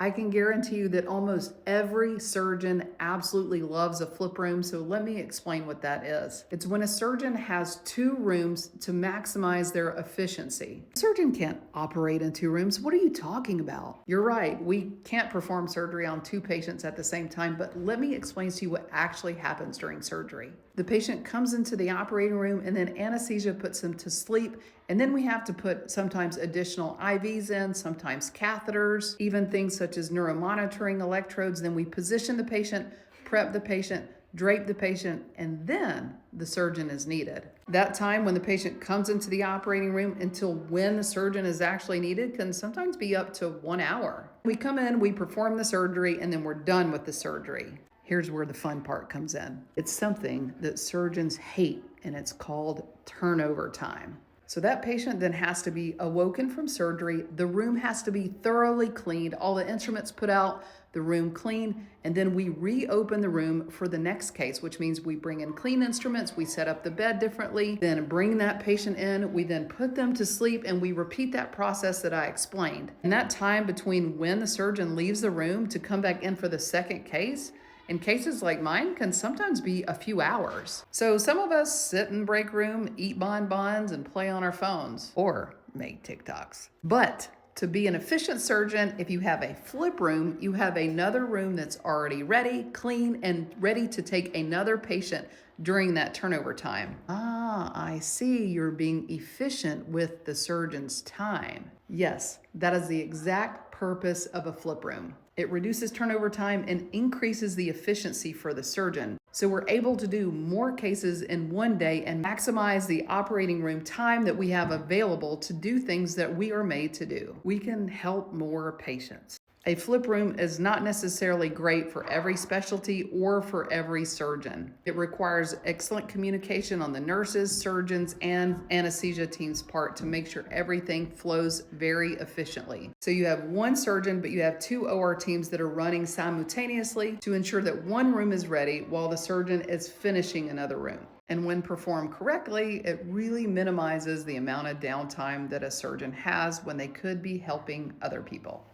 I can guarantee you that almost every surgeon absolutely loves a flip room, so let me explain what that is. It's when a surgeon has two rooms to maximize their efficiency. A surgeon can't operate in two rooms. What are you talking about? You're right, we can't perform surgery on two patients at the same time, but let me explain to you what actually happens during surgery. The patient comes into the operating room and then anesthesia puts them to sleep, and then we have to put sometimes additional IVs in, sometimes catheters, even things such as neuromonitoring electrodes. Then we position the patient, prep the patient, drape the patient, and then the surgeon is needed. That time when the patient comes into the operating room until when the surgeon is actually needed can sometimes be up to 1 hour. We come in, we perform the surgery, and then we're done with the surgery. Here's where the fun part comes in. It's something that surgeons hate, and it's called turnover time. So that patient then has to be awoken from surgery. The room has to be thoroughly cleaned, all the instruments put out, the room clean, and then we reopen the room for the next case, which means we bring in clean instruments, we set up the bed differently, then bring that patient in, we then put them to sleep, and we repeat that process that I explained. And that time between when the surgeon leaves the room to come back in for the second case, in cases like mine, can sometimes be a few hours. So some of us sit in break room, eat bonbons, and play on our phones, or make TikToks. But to be an efficient surgeon, if you have a flip room, you have another room that's already ready, clean, and ready to take another patient during that turnover time. Ah, I see you're being efficient with the surgeon's time. Yes, that is the exact purpose of a flip room. It reduces turnover time and increases the efficiency for the surgeon. So we're able to do more cases in one day and maximize the operating room time that we have available to do things that we are made to do. We can help more patients. A flip room is not necessarily great for every specialty or for every surgeon. It requires excellent communication on the nurses, surgeons, and anesthesia team's part to make sure everything flows very efficiently. So you have one surgeon, but you have two OR teams that are running simultaneously to ensure that one room is ready while the surgeon is finishing another room. And when performed correctly, it really minimizes the amount of downtime that a surgeon has when they could be helping other people.